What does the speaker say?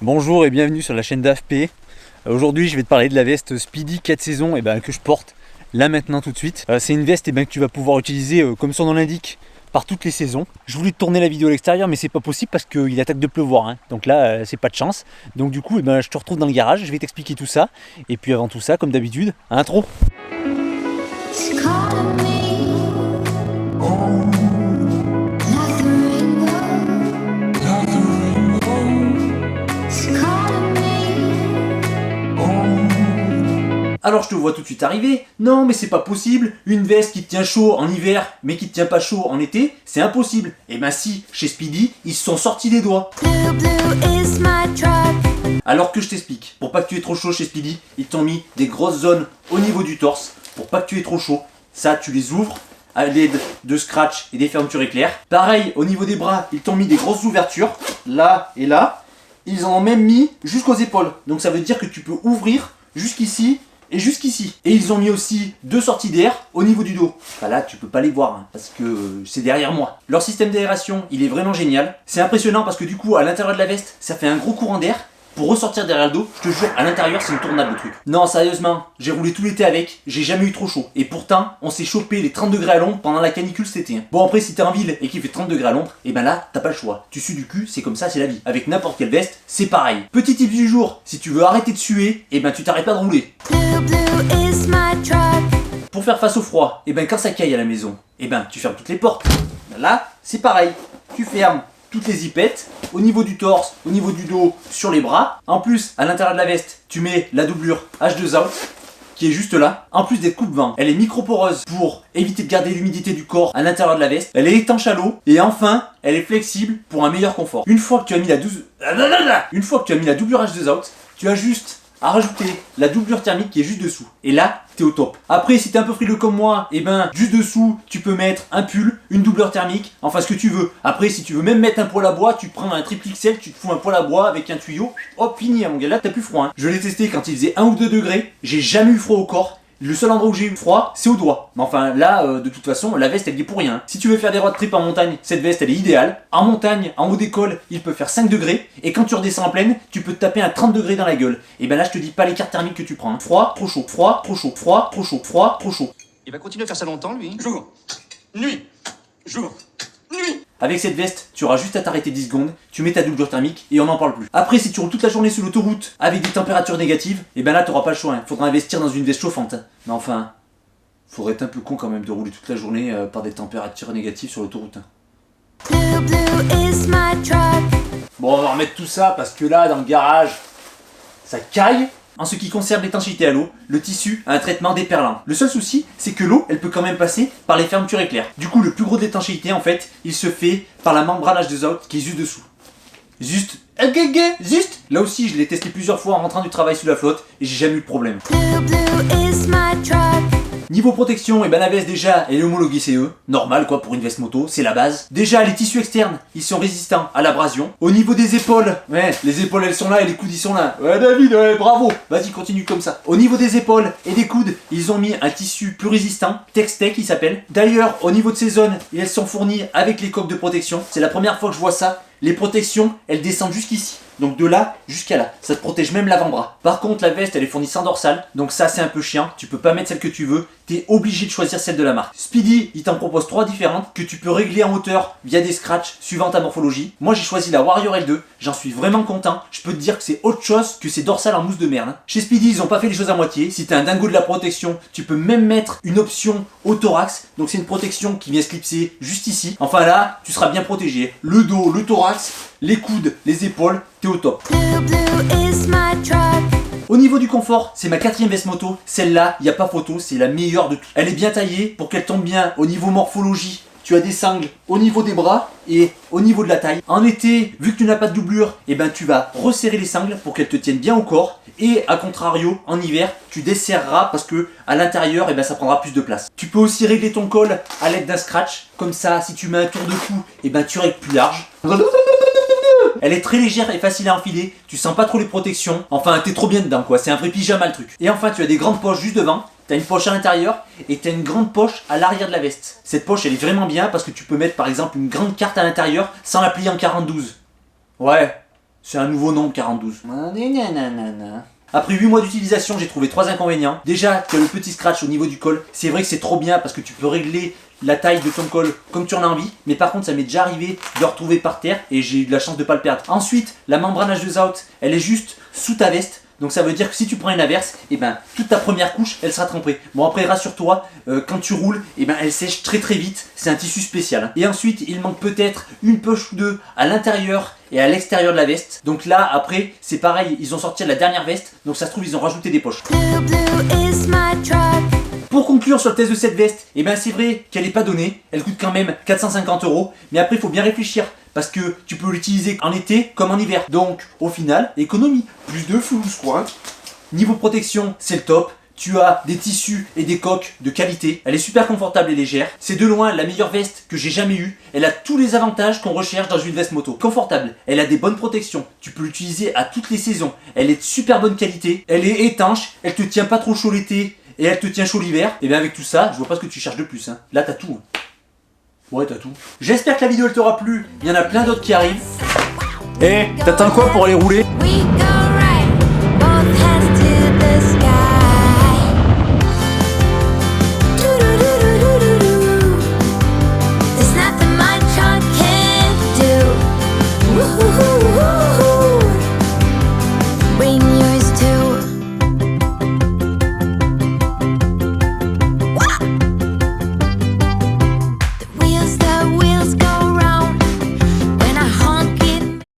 Bonjour et bienvenue sur la chaîne d'AFP. Aujourd'hui je vais te parler de la veste Speedy 4 saisons que je porte là maintenant tout de suite. C'est une veste que tu vas pouvoir utiliser comme son nom l'indique par toutes les saisons. Je voulais te tourner la vidéo à l'extérieur mais c'est pas possible parce qu'il attaque de pleuvoir hein. Donc là c'est pas de chance. Donc du coup je te retrouve dans le garage, je vais t'expliquer tout ça. Et puis avant tout ça, comme d'habitude, intro. Alors je te vois tout de suite arriver, non mais c'est pas possible, une veste qui te tient chaud en hiver mais qui te tient pas chaud en été, c'est impossible. Et ben si, chez Speedy, ils se sont sortis des doigts. Alors que je t'explique, pour pas que tu aies trop chaud chez Speedy, ils t'ont mis des grosses zones au niveau du torse, pour pas que tu aies trop chaud. Ça tu les ouvres à l'aide de scratch et des fermetures éclairs. Pareil, au niveau des bras, ils t'ont mis des grosses ouvertures, là et là. Ils en ont même mis jusqu'aux épaules, donc ça veut dire que tu peux ouvrir jusqu'ici et jusqu'ici. Et ils ont mis aussi deux sorties d'air au niveau du dos. Enfin là, tu peux pas les voir, hein, parce que c'est derrière moi. Leur système d'aération, il est vraiment génial. C'est impressionnant parce que du coup, à l'intérieur de la veste, ça fait un gros courant d'air. Pour ressortir derrière le dos, je te jure, à l'intérieur, c'est une tornade le truc. Non, sérieusement, j'ai roulé tout l'été avec, j'ai jamais eu trop chaud. Et pourtant, on s'est chopé les 30 degrés à l'ombre pendant la canicule cet été. Bon, après, si t'es en ville et qu'il fait 30 degrés à l'ombre, et ben là, t'as pas le choix. Tu sues du cul, c'est comme ça, c'est la vie. Avec n'importe quelle veste, c'est pareil. Petit tip du jour, si tu veux arrêter de suer, et ben tu t'arrêtes pas de rouler. Pour faire face au froid, et ben quand ça caille à la maison, et ben tu fermes toutes les portes. Là, c'est pareil. Tu fermes toutes les zipettes, au niveau du torse, au niveau du dos, sur les bras. En plus, à l'intérieur de la veste, tu mets la doublure H2O qui est juste là. En plus d'être coupe-vent, elle est microporeuse pour éviter de garder l'humidité du corps à l'intérieur de la veste. Elle est étanche à l'eau et enfin, elle est flexible pour un meilleur confort. Une fois que tu as mis la doublure H2O, tu as juste à rajouter la doublure thermique qui est juste dessous. Et là, t'es au top. Après, si t'es un peu frileux comme moi, et ben juste dessous, tu peux mettre un pull, une doubleur thermique, enfin ce que tu veux. Après, si tu veux même mettre un poêle à bois, tu prends un triple XL, tu te fous un poêle à bois avec un tuyau, hop, fini mon gars, là t'as plus froid. Hein. Je l'ai testé quand il faisait 1 ou 2 degrés, j'ai jamais eu froid au corps. Le seul endroit où j'ai eu froid, c'est au doigt. Mais enfin, là, de toute façon, la veste, elle y est pour rien. Si tu veux faire des road trips en montagne, cette veste, elle est idéale. En montagne, en haut des cols, il peut faire 5 degrés. Et quand tu redescends en plaine, tu peux te taper un 30 degrés dans la gueule. Et ben là, je te dis pas les cartes thermiques que tu prends. Hein. Froid, trop chaud, froid, trop chaud, froid, trop chaud, froid, trop chaud. Il va continuer à faire ça longtemps, lui. Jour, nuit, jour, nuit. Avec cette veste, tu auras juste à t'arrêter 10 secondes, tu mets ta doublure thermique et on n'en parle plus. Après, si tu roules toute la journée sur l'autoroute avec des températures négatives, et ben là, t'auras pas le choix. Hein. Faudra investir dans une veste chauffante. Hein. Mais enfin, faudrait être un peu con quand même de rouler toute la journée par des températures négatives sur l'autoroute. Hein. Bon, on va remettre tout ça parce que là, dans le garage, ça caille. En ce qui concerne l'étanchéité à l'eau, le tissu a un traitement déperlant. Le seul souci, c'est que l'eau, elle peut quand même passer par les fermetures éclairs. Du coup, le plus gros de l'étanchéité, en fait, il se fait par la membrane H2O qui est juste dessous. Juste. Là aussi, je l'ai testé plusieurs fois en rentrant du travail sous la flotte et j'ai jamais eu de problème. Niveau protection, et ben la veste déjà, elle est homologuée CE, normal quoi pour une veste moto, c'est la base. Déjà les tissus externes, ils sont résistants à l'abrasion. Au niveau des épaules, ouais, les épaules elles sont là et les coudes ils sont là. Ouais David, ouais, bravo, vas-y continue comme ça. Au niveau des épaules et des coudes, ils ont mis un tissu plus résistant, Tex-Tech il s'appelle. D'ailleurs, au niveau de ces zones, elles sont fournies avec les coques de protection. C'est la première fois que je vois ça. Les protections, elles descendent jusqu'ici. Donc de là jusqu'à là. Ça te protège même l'avant-bras. Par contre, la veste, elle est fournie sans dorsale. Donc ça, c'est un peu chiant. Tu peux pas mettre celle que tu veux. T'es obligé de choisir celle de la marque. Speedy, il t'en propose 3 différentes que tu peux régler en hauteur via des scratchs suivant ta morphologie. Moi, j'ai choisi la Warrior L2. J'en suis vraiment content. Je peux te dire que c'est autre chose que ces dorsales en mousse de merde. Chez Speedy, ils ont pas fait les choses à moitié. Si t'es un dingo de la protection, tu peux même mettre une option au thorax. Donc c'est une protection qui vient se clipser juste ici. Enfin là, tu seras bien protégé. Le dos, le thorax, les coudes, les épaules, t'es au top. Au niveau du confort, c'est ma 4ème veste moto. Celle-là, il n'y a pas photo, c'est la meilleure de toutes. Elle est bien taillée pour qu'elle tombe bien au niveau morphologie. Tu as des sangles au niveau des bras et au niveau de la taille. En été, vu que tu n'as pas de doublure, et ben tu vas resserrer les sangles pour qu'elles te tiennent bien au corps. Et à contrario, en hiver, tu desserreras parce que à l'intérieur, et ben ça prendra plus de place. Tu peux aussi régler ton col à l'aide d'un scratch. Comme ça, si tu mets un tour de cou, et ben tu règles plus large. Elle est très légère et facile à enfiler, tu sens pas trop les protections, enfin t'es trop bien dedans quoi, c'est un vrai pyjama le truc. Et enfin tu as des grandes poches juste devant, t'as une poche à l'intérieur et t'as une grande poche à l'arrière de la veste. Cette poche elle est vraiment bien parce que tu peux mettre par exemple une grande carte à l'intérieur sans la plier en 42. Ouais, C'est un nouveau nombre 42. Après 8 mois d'utilisation, j'ai trouvé 3 inconvénients. Déjà, tu as le petit scratch au niveau du col. C'est vrai que c'est trop bien parce que tu peux régler la taille de ton col comme tu en as envie. Mais par contre, ça m'est déjà arrivé de le retrouver par terre et j'ai eu de la chance de ne pas le perdre. Ensuite, la membrane H2 Out, elle est juste sous ta veste. Donc ça veut dire que si tu prends une averse, et ben toute ta première couche, elle sera trempée. Bon après rassure-toi, quand tu roules, et ben elle sèche très très vite. C'est un tissu spécial. Et ensuite, il manque peut-être une poche ou deux à l'intérieur et à l'extérieur de la veste. Donc là, après, c'est pareil, ils ont sorti la dernière veste. Donc ça se trouve, ils ont rajouté des poches. Pour conclure sur le test de cette veste, et ben c'est vrai qu'elle n'est pas donnée. Elle coûte quand même 450 €. Mais après, il faut bien réfléchir. Parce que tu peux l'utiliser en été comme en hiver. Donc, au final, économie. Plus de flouze, quoi. Niveau protection, c'est le top. Tu as des tissus et des coques de qualité. Elle est super confortable et légère. C'est de loin la meilleure veste que j'ai jamais eue. Elle a tous les avantages qu'on recherche dans une veste moto. Confortable, elle a des bonnes protections. Tu peux l'utiliser à toutes les saisons. Elle est de super bonne qualité. Elle est étanche. Elle te tient pas trop chaud l'été et elle te tient chaud l'hiver. Et bien avec tout ça, je vois pas ce que tu cherches de plus. Hein. Là, t'as tout. Ouais, t'as tout. J'espère que la vidéo elle t'aura plu. Il y en a plein d'autres qui arrivent. Eh, t'attends quoi pour aller rouler ?